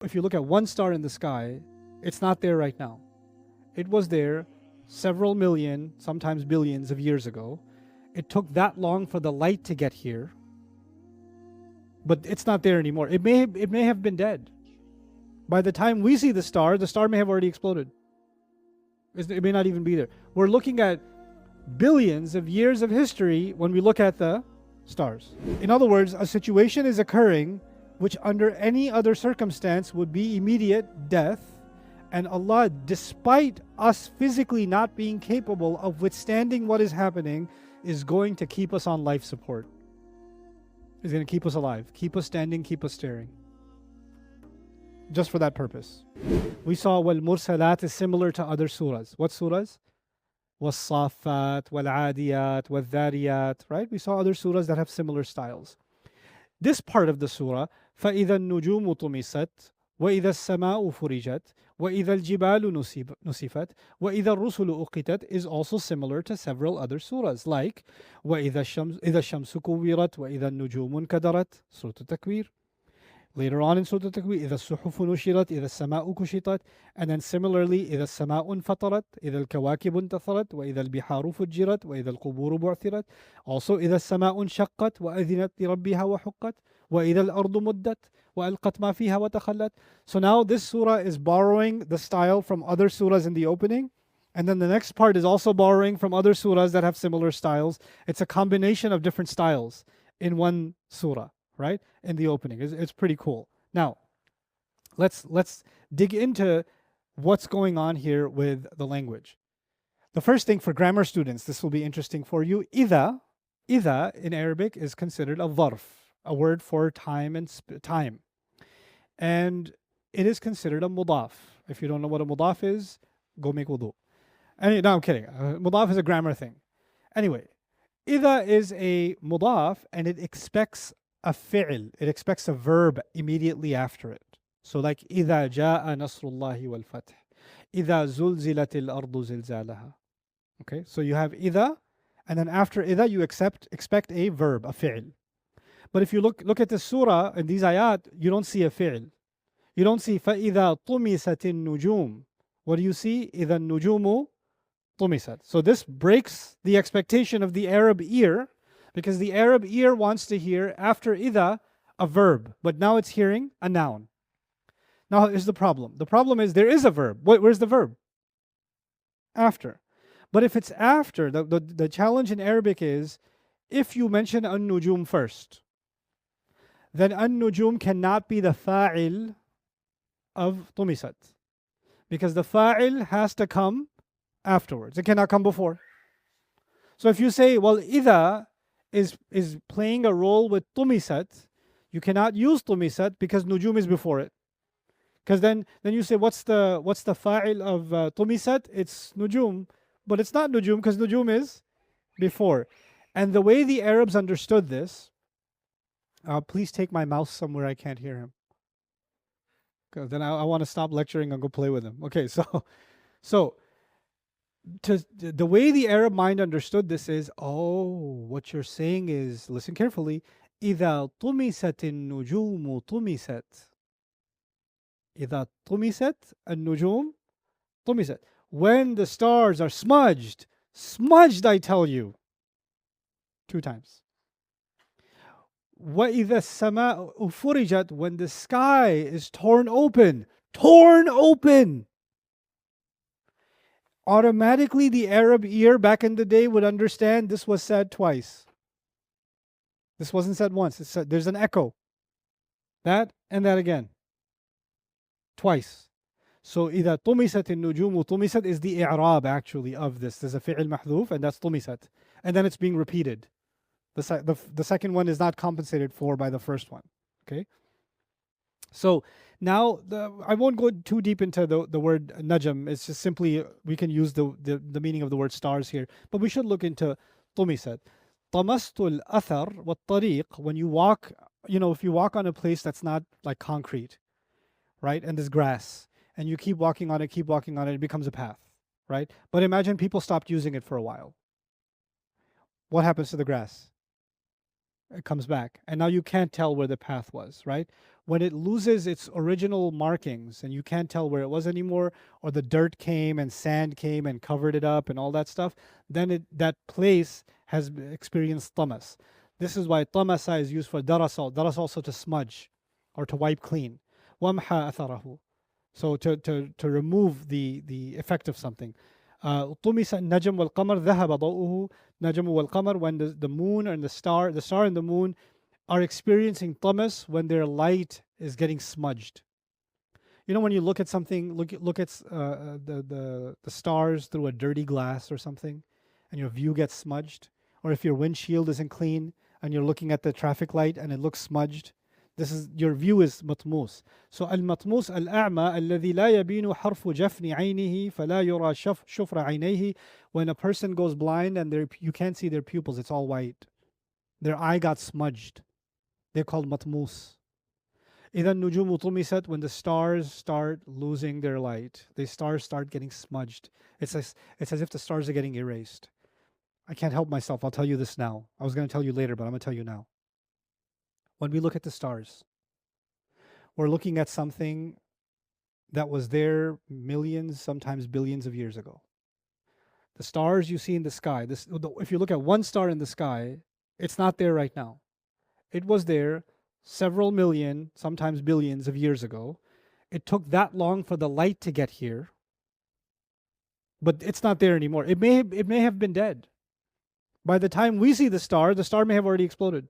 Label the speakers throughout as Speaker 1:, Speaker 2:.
Speaker 1: if you look at one star in the sky, it's not there right now. It was there several million, sometimes billions of years ago. It took that long for the light to get here, but it's not there anymore. It may have been dead. By the time we see the star may have already exploded. It may not even be there. We're looking at billions of years of history when we look at the stars. In other words, a situation is occurring which under any other circumstance would be immediate death, and Allah, despite us physically not being capable of withstanding what is happening, is going to keep us on life support. He's going to keep us alive, keep us standing, keep us staring. Just for that purpose. We saw wal mursalat is similar to other surahs. What surahs? Was-saffat, wal-adiyat, wal-dhariyat, right? We saw other surahs that have similar styles. This part of the surah, فَإِذَا النُّجُومُ طُمِسَتْ وَإِذَا السَّمَاءُ فُرِجَتْ وَإِذَا الْجِبَالُ نُسِفَتْ وَإِذَا الرُّسُلُ أُقِتَتْ is also similar to several other surahs, like وَإِذَا الشَّمْسُ كُوِّرَتْ وَإِذَا النُّجُومُ انْكَدَرَتْ, Surah At-Takwir. Later on in Surah At-Takwir, إِذَا الصُّحُفُ نُشِرَتْ إِذَا السَّمَاءُ كُشِطَتْ, and then similarly, إِذَا السَّمَاءُ انْفَطَرَتْ إِذَا الْكَوَاكِبُ انْتَثَرَتْ وَإِذَا الْبِحَارُ فُجِّرَتْ وَإِذَا الْقُبُورُ بُعْثِرَتْ. Also, إِذَا السَّمَاءُ انشَقَّتْ وَأَذِنَتْ لِرَبِّهَا وَحُقَّتْ وَإِذَا الْأَرْضُ مُدَّتْ وَأَلْقَتْ مَا فِيهَا وَتَخَلَّتْ. So now this surah is borrowing the style from other surahs in the opening, and then the next part is also borrowing from other surahs that have similar styles. It's a combination of different styles in one surah, right? In the opening. It's pretty cool. Now, let's dig into what's going on here with the language. The first thing for grammar students, this will be interesting for you. Ida in Arabic is considered a dharf, a word for time and time. And it is considered a mudaf. If you don't know what a mudaf is, go make wudu. No, I'm kidding. Mudaf is a grammar thing. Anyway, ida is a mudaf and it expects a fi'l. It expects a verb immediately after it. So like إِذَا جَاءَ نَصْرُ اللَّهِ وَالْفَتْحِ إِذَا زُلْزِلَتِ الْأَرْضُ زِلْزَالَهَا. Okay, so you have إِذَا, and then after إِذَا you expect a verb, a fi'l. But if you look at the surah and these ayat, you don't see a fi'l. You don't see فَإِذَا طُمِسَتِ النُّجُومُ. What do you see? إِذَا النُّجُومُ طُمِسَت. So this breaks the expectation of the Arab ear, because the Arab ear wants to hear after إِذَا a verb, but now it's hearing a noun. Now here's the problem. The problem is there is a verb. Where's the verb? After. But if it's after, the challenge in Arabic is, if you mention an-nujum first, then an-nujum cannot be the fa'il of tumisat. Because the fa'il has to come afterwards. It cannot come before. So if you say, well, إِذَا is playing a role with tumisat, you cannot use tumisat because nujum is before it. Because then you say, what's the fa'il of tumisat? It's nujum, but it's not nujum because nujum is before. And the way the Arabs understood this, please take my mouse somewhere I can't hear him. Because then I want to stop lecturing and go play with him. Okay, so the way the Arab mind understood this is, what you're saying is, listen carefully, إِذَا طُمِسَتِ النُّجُومُ طُمِسَت. إِذَا طُمِسَت النُّجُومُ طُمِسَت. When the stars are smudged, I tell you. 2 times. وَإِذَا السَّمَاءُ فُرِجَتْ. When the sky is torn open. Automatically the Arab ear back in the day would understand this was said twice. This wasn't said once. It's said, there's an echo. That and that again. Twice. So إِذَا طُمِسَتِ النُّجُومُ طُمِسَت is the i'rab actually of this. There's a fi'il mahdhuf and that's طُمِسَت. And then it's being repeated. The second one is not compensated for by the first one. Okay? So now I won't go too deep into the word najm. It's just simply we can use the meaning of the word stars here. But we should look into طُمِسَت. طَمَسْتُ الْأَثَرْ وَالطَّرِيقِ. When you walk, if you walk on a place that's not like concrete, right? And there's grass. And you keep walking on it, it becomes a path, right? But imagine people stopped using it for a while. What happens to the grass? It comes back. And now you can't tell where the path was, right? when it loses its original markings and you can't tell where it was anymore, or the dirt came and sand came and covered it up and all that stuff, then that place has experienced tamas. This is why tamasa is used for darasa. Darasa also to smudge or to wipe clean. Wamha atharahu. So to remove the effect of something. طمس النجم والقمر ذهب ضوءه. نجم والقمر, when the moon and the star and the moon are experiencing tamas, when their light is getting smudged. You know, when you look at something, look at the stars through a dirty glass or something, and your view gets smudged, or if your windshield isn't clean and you're looking at the traffic light and it looks smudged, this is your view is matmus. So al-matmus al-a'ma alladhi la yabinu harfu jafni aynihi fala yura shufra aynayhi. When a person goes blind and you can't see their pupils, it's all white. Their eye got smudged. They're called matmus. إذا النجوم طمست, when the stars start losing their light, the stars start getting smudged. It's as if the stars are getting erased. I can't help myself. I'll tell you this now. I was going to tell you later, but I'm going to tell you now. When we look at the stars, we're looking at something that was there millions, sometimes billions of years ago. The stars you see in the sky, if you look at one star in the sky, it's not there right now. It was there several million, sometimes billions of years ago. It took that long for the light to get here, but it's not there anymore. It may have been dead. By the time we see the star may have already exploded.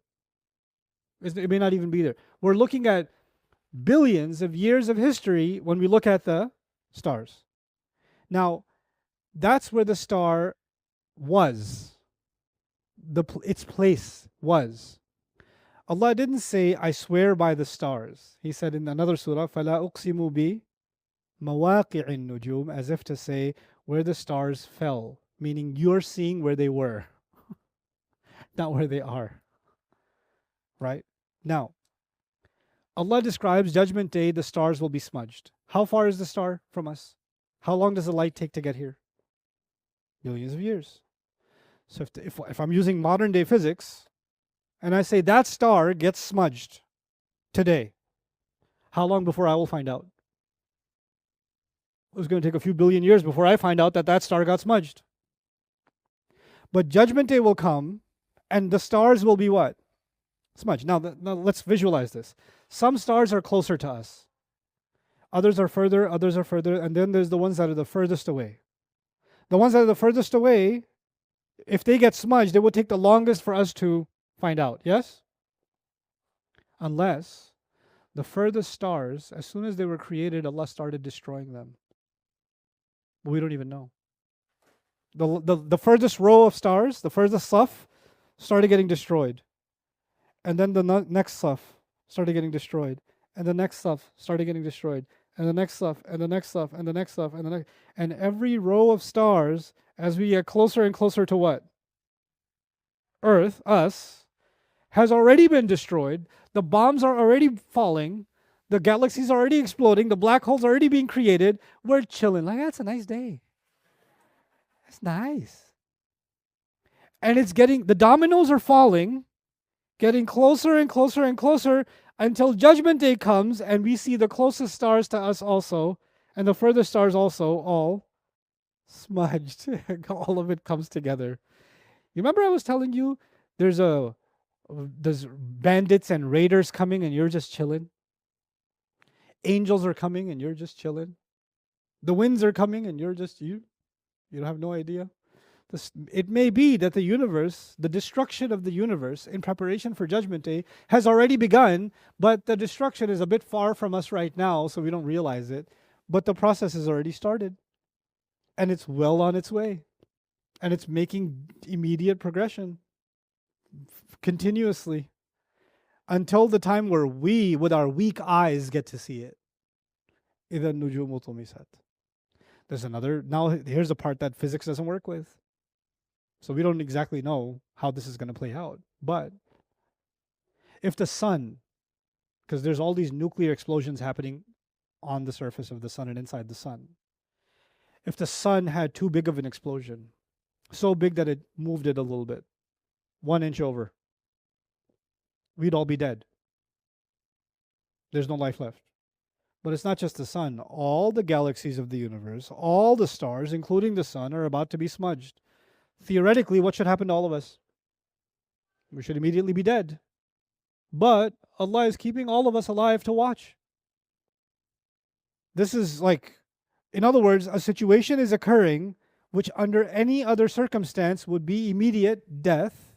Speaker 1: It may not even be there. We're looking at billions of years of history when we look at the stars. Now, that's where the star was. Its place was. Allah didn't say, I swear by the stars. He said in another surah, فَلَا أُقْسِمُ بِمَوَاقِعِ النُّجُومِ, as if to say, where the stars fell. Meaning you're seeing where they were, not where they are. Right? Now, Allah describes Judgment Day, the stars will be smudged. How far is the star from us? How long does the light take to get here? Millions of years. So if I'm using modern day physics, and I say that star gets smudged today, how long before I will find out? It's going to take a few billion years before I find out that star got smudged. But Judgment Day will come, and the stars will be what? Smudged. Now let's visualize this. Some stars are closer to us. Others are further, and then there's the ones that are the furthest away. The ones that are the furthest away, if they get smudged, it will take the longest for us to find out, yes? Unless the furthest stars, as soon as they were created, Allah started destroying them. But we don't even know. The furthest row of stars, the furthest saf, started getting destroyed. And then the next saf started getting destroyed. And the next saf started getting destroyed. And the next saf, and the next saf, and the next saf, and the next. And every row of stars, as we get closer and closer to what? Earth, us, has already been destroyed. The bombs are already falling. The galaxies are already exploding. The black holes are already being created. We're chilling. Like, that's a nice day. That's nice. And the dominoes are falling, getting closer and closer and closer until Judgment Day comes and we see the closest stars to us also, and the furthest stars also, all smudged. All of it comes together. You remember I was telling you there's bandits and raiders coming and you're just chilling? Angels are coming and you're just chilling? The winds are coming and you don't have no idea? It may be that the universe, the destruction of the universe in preparation for Judgment Day has already begun, but the destruction is a bit far from us right now, so we don't realize it. But the process has already started, and it's well on its way, and it's making immediate progression continuously until the time where we, with our weak eyes, get to see it. إِذَا النُّجُومُ طُمِسَتْ. Now here's the part that physics doesn't work with. So we don't exactly know how this is going to play out. But if the sun, because there's all these nuclear explosions happening on the surface of the sun and inside the sun, if the sun had too big of an explosion, so big that it moved it a little bit, 1 inch over, we'd all be dead. There's no life left. But it's not just the sun. All the galaxies of the universe, all the stars, including the sun, are about to be smudged. Theoretically, what should happen to all of us? We should immediately be dead. But Allah is keeping all of us alive to watch. This is like, in other words, a situation is occurring which under any other circumstance would be immediate death.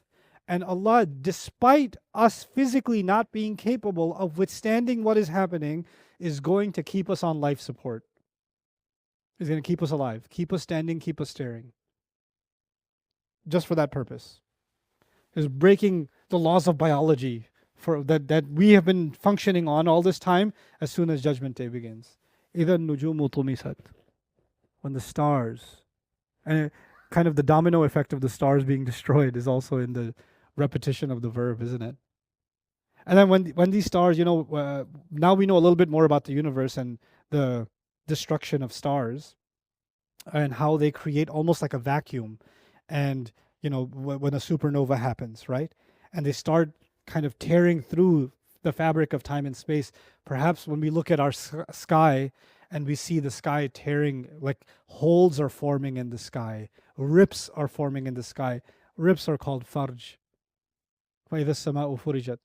Speaker 1: And Allah, despite us physically not being capable of withstanding what is happening, is going to keep us on life support. He's going to keep us alive, keep us standing, keep us staring. Just for that purpose. Is breaking the laws of biology for that we have been functioning on all this time as soon as Judgment Day begins. إِذَا النُّجُومُ طُمِسَتْ. When the stars, and kind of the domino effect of the stars being destroyed is also in the repetition of the verb, isn't it? And then when these stars, now we know a little bit more about the universe and the destruction of stars and how they create almost like a vacuum. And, when a supernova happens, right? And they start kind of tearing through the fabric of time and space. Perhaps when we look at our sky and we see the sky tearing, like holes are forming in the sky, rips are forming in the sky. Rips are called farj. فَإِذَا السَّمَاءُ فُرِجَتْ.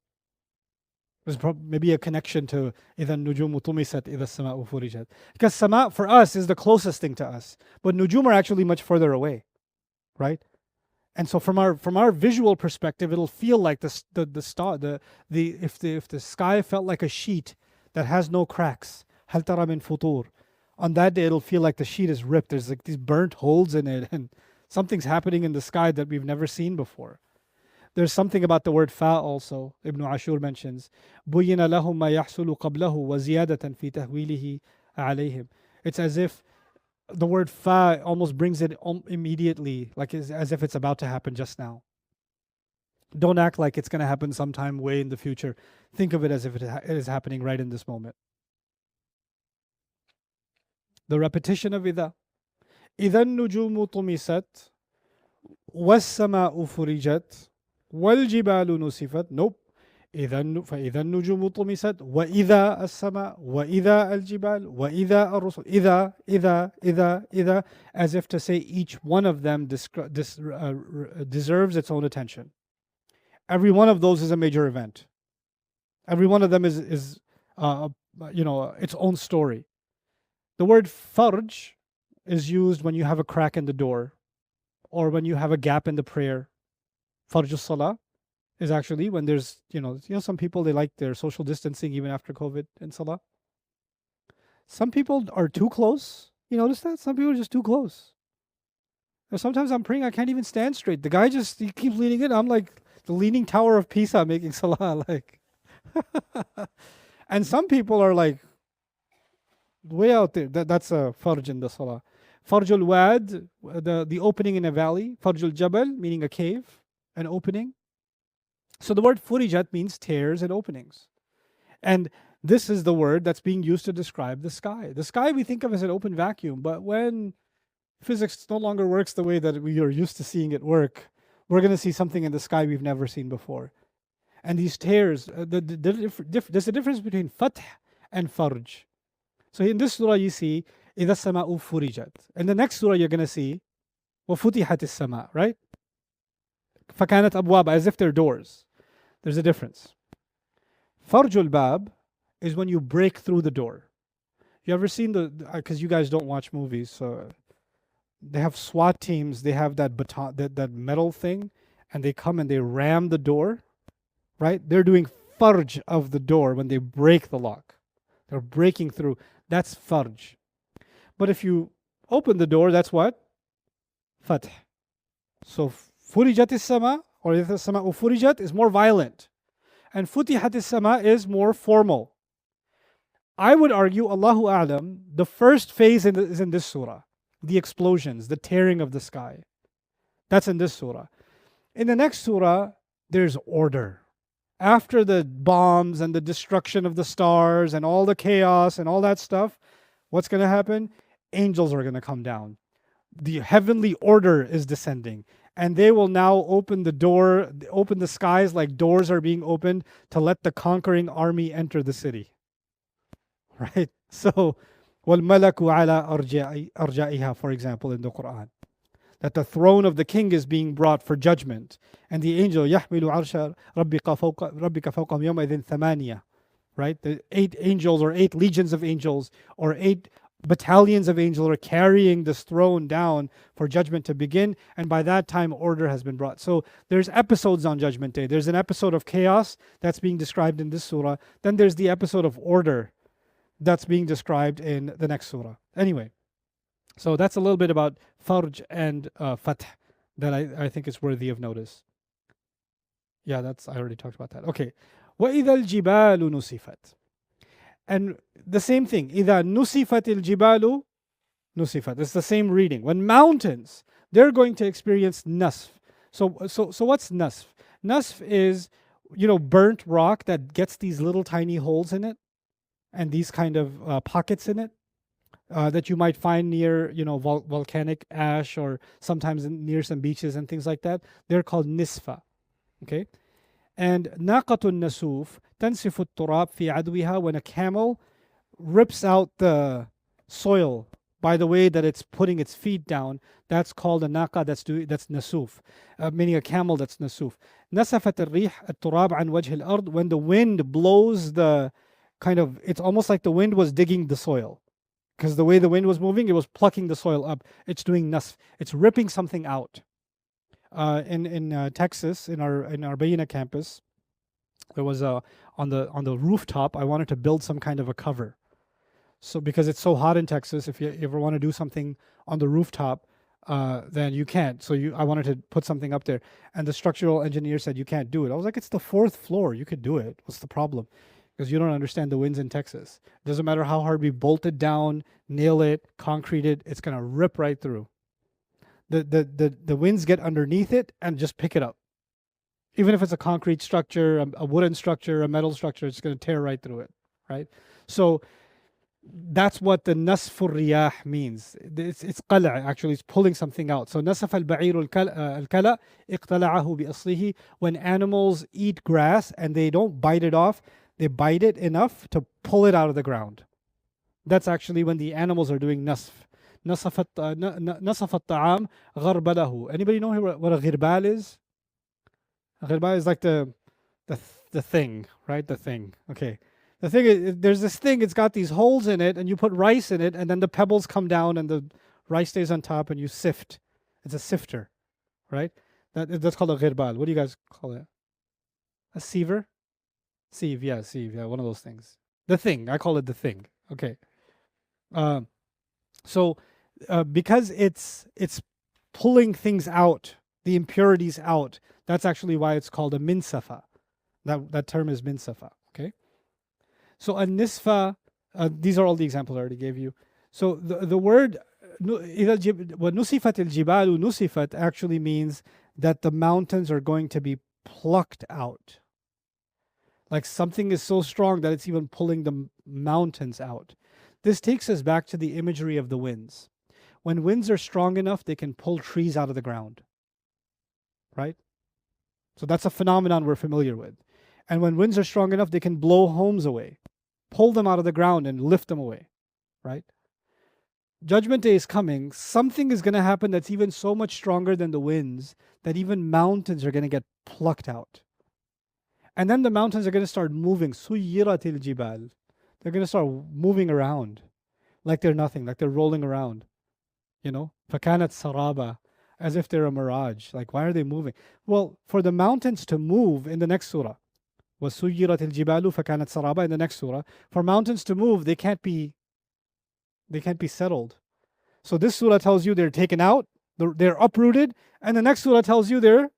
Speaker 1: There's maybe a connection to إِذَا النُّجُومُ طُمِسَتْ إِذَا السَّمَاءُ فُرِجَتْ. Because sama for us is the closest thing to us. But nujum are actually much further away, right? And so from our visual perspective, it'll feel like if the sky felt like a sheet that has no cracks. هَلْ تَرَى مِنْ فُطُورٍ. On that day, it'll feel like the sheet is ripped. There's like these burnt holes in it, and something's happening in the sky that we've never seen before. There's something about the word fa also. Ibn Ashur mentions, بُيِّنَ لَهُمْ مَا يَحْصُلُ قَبْلَهُ وَزِيَادَةً فِي تَهْوِيلِهِ عَلَيْهِمْ. It's as if the word fa almost brings it immediately, like as if it's about to happen just now. Don't act like it's going to happen sometime way in the future. Think of it as if it is happening right in this moment. The repetition of إِذَا. إِذَا النُّجُومُ طُمِسَتْ وَالسَّمَاءُ فُرِجَتْ وَالْجِبَالُ نُسِفَتْ. Nope. فَإِذَا النُّجُومُ طُمِسَتْ وَإِذَا السَّمَاءُ وَإِذَا الْجِبَالُ وَإِذَا الرُّسُلُ. إِذَا, as if to say each one of them deserves its own attention. Every one of those is a major event. Every one of them is its own story. The word farj is used when you have a crack in the door or when you have a gap in the prayer. Farj salah is actually when there's, some people, they like their social distancing even after COVID in salah. Some people are too close. You notice that? Some people are just too close. And sometimes I'm praying, I can't even stand straight. The guy he keeps leaning in. I'm like the Leaning Tower of Pisa making salah. Like, and some people are like way out there. That's a farj in the salah. Farjul wad, the opening in a valley. Farjul jabal, meaning a cave, an opening. So the word furijat means tears and openings. And this is the word that's being used to describe the sky. The sky we think of as an open vacuum, but when physics no longer works the way that we are used to seeing it work, we're going to see something in the sky we've never seen before. And these tears, there's a difference between fath and farj. So in this surah you see, إِذَا السَّمَاءُ فُرِجَتْ. In the next surah you're going to see, وَفُتِحَتِ السَّمَاء, right? فَكَانَتْ أَبْوَابًا, as if they're doors. There's a difference. Farjul bab is when you break through the door. You ever seen because you guys don't watch movies, so they have SWAT teams, they have that baton, that metal thing, and they come and they ram the door, right? They're doing farj of the door when they break the lock. They're breaking through. That's farj. But if you open the door, that's what? Fath. So furijat is-sama, or if the sama furijat is more violent. And futihat is-sama is more formal. I would argue, Allahu A'lam, the first phase is in this surah. The explosions, the tearing of the sky. That's in this surah. In the next surah, there's order. After the bombs and the destruction of the stars and all the chaos and all that stuff, what's going to happen? Angels are going to come down. The heavenly order is descending. And they will now open the skies like doors are being opened to let the conquering army enter the city. right? So, وَالْمَلَكُ عَلَى أَرْجَائِهَا, for example, in the Quran, that the throne of the king is being brought for judgment, and the angel يَحْمِلُ عَرْشَ رَبِّكَ فَوْقَهُمْ يَوْمَئِذٍ ثَمَانِيَةٌ, right? The 8 angels or 8 legions of angels or 8 battalions of angels are carrying this throne down for judgment to begin, and by that time order has been brought. So there's episodes on Judgment Day. There's an episode of chaos that's being described in this surah. Then there's the episode of order that's being described in the next surah. Anyway, so that's a little bit about Farj and Fath that I think is worthy of notice. Yeah, I already talked about that. Okay. وَإِذَا الْجِبَالُ نُسِفَتْ. And the same thing. إِذَا نُسِفَتِ الْجِبَالُ نُسِفَتْ. It's the same reading. When mountains, they're going to experience nasf. So what's nasf? Nasf is, burnt rock that gets these little tiny holes in it and these kind of pockets in it that you might find near, volcanic ash or sometimes near some beaches and things like that. They're called nisfa. Okay? And naqatun nasuf tansifu turab fi adwiha, when a camel rips out the soil by the way that it's putting its feet down, that's called a naqa, that's nasuf, meaning a camel that's nasuf. Nasafat al-rih al-turab an wajh al-ard, when the wind blows it's almost like the wind was digging the soil. Because the way the wind was moving, it was plucking the soil up. It's doing nasf. It's ripping something out. In Texas, in our Bayina campus, there was on the rooftop. I wanted to build some kind of a cover. So because it's so hot in Texas, if you ever want to do something on the rooftop, then you can't. So I wanted to put something up there, and the structural engineer said you can't do it. I was like, it's the 4th floor. You could do it. What's the problem? Because you don't understand the winds in Texas. It doesn't matter how hard we bolt it down, nail it, concrete it. It's gonna rip right through. The winds get underneath it and just pick it up. Even if it's a concrete structure, a wooden structure, a metal structure, it's going to tear right through it, right? So that's what the nasfur riyah means. It's qala', actually, it's pulling something out. So nasaf al-ba'ir al-kala iqtala'ahu bi aslihi, when animals eat grass and they don't bite it off, they bite it enough to pull it out of the ground. That's actually when the animals are doing nasf. نصف الطعام غربله. Anybody know what a ghirbal is? A ghirbal is like the thing, right? The thing. Okay. The thing is, there's this thing, it's got these holes in it, and you put rice in it, and then the pebbles come down, and the rice stays on top, and you sift. It's a sifter, right? That's called a ghirbal. What do you guys call it? A siever? Sieve, yeah, one of those things. The thing. I call it the thing. Okay. So because it's pulling things out, the impurities out, that's actually why it's called a minsafa. That term is minsafa. Okay. So a nisfa, these are all the examples I already gave you. So the word nusifat al-jibalu nusifat actually means that the mountains are going to be plucked out. Like something is so strong that it's even pulling the mountains out. This takes us back to the imagery of the winds. When winds are strong enough, they can pull trees out of the ground. Right? So that's a phenomenon we're familiar with. And when winds are strong enough, they can blow homes away, pull them out of the ground and lift them away. Right? Judgment Day is coming. Something is going to happen that's even so much stronger than the winds that even mountains are going to get plucked out. And then the mountains are going to start moving. Suyiratil jibal. They're going to start moving around like they're nothing, like they're rolling around. Fakanat saraba, as if they're a mirage. Like, why are they moving? Well, for the mountains to move in the next surah, وَسُيِّرَتِ الْجِبَالُ فَكَانَتْ saraba, in the next surah, for mountains to move, they can't be settled. So this surah tells you they're taken out, they're uprooted, and the next surah tells you they're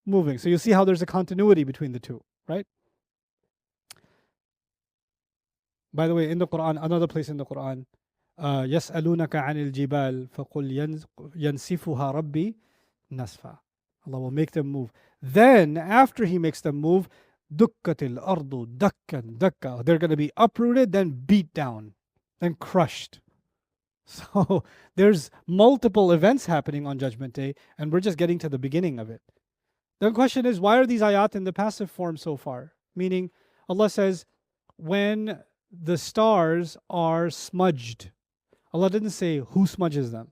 Speaker 1: moving. So you see how there's a continuity between the two, right? By the way, in the Quran, another place in the Quran, يَسْأَلُونَكَ عَنِ الْجِبَالِ فَقُلْ يَنْسِفُهَا رَبِّي نَسْفًا. Allah will make them move. Then, after He makes them move, دُكَّتِ الْأَرْضُ دَكًّا دَكًّا. They're going to be uprooted, then beat down, then crushed. So, there's multiple events happening on Judgment Day, and we're just getting to the beginning of it. The question is, why are these ayat in the passive form so far? Meaning, Allah says, when the stars are smudged. Allah didn't say who smudges them.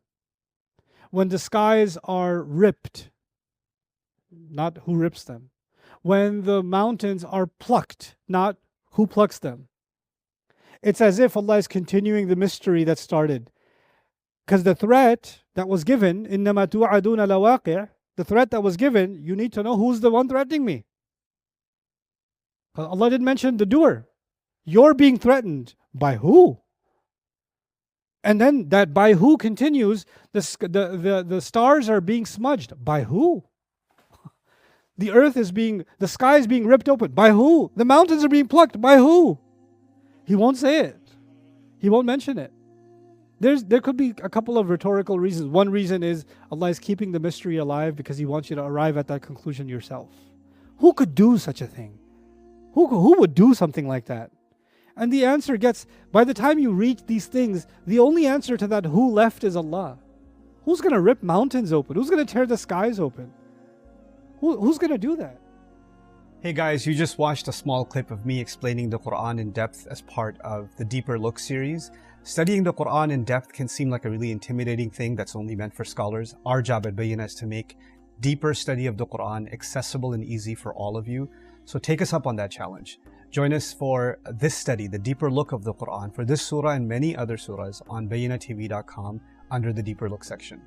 Speaker 1: When the skies are ripped, not who rips them. When the mountains are plucked, not who plucks them. It's as if Allah is continuing the mystery that started. Because the threat that was given, إِنَّمَا تُوعَدُونَ لَوَاقِعٌ, the threat that was given, you need to know who's the one threatening me. Allah didn't mention the doer. You're being threatened. By who? And then that by who continues, the stars are being smudged. By who? The earth is being, the sky is being ripped open. By who? The mountains are being plucked. By who? He won't say it. He won't mention it. There could be a couple of rhetorical reasons. One reason is Allah is keeping the mystery alive because He wants you to arrive at that conclusion yourself. Who could do such a thing? Who would do something like that? And the answer gets, by the time you reach these things, the only answer to that who left is Allah. Who's going to rip mountains open? Who's going to tear the skies open? Who's going to do that?
Speaker 2: Hey guys, you just watched a small clip of me explaining the Quran in depth as part of the Deeper Look series. Studying the Quran in depth can seem like a really intimidating thing that's only meant for scholars. Our job at Bayyinah is to make deeper study of the Quran accessible and easy for all of you. So take us up on that challenge. Join us for this study, the Deeper Look of the Quran, for this surah and many other surahs on bayyinatv.com under the Deeper Look section.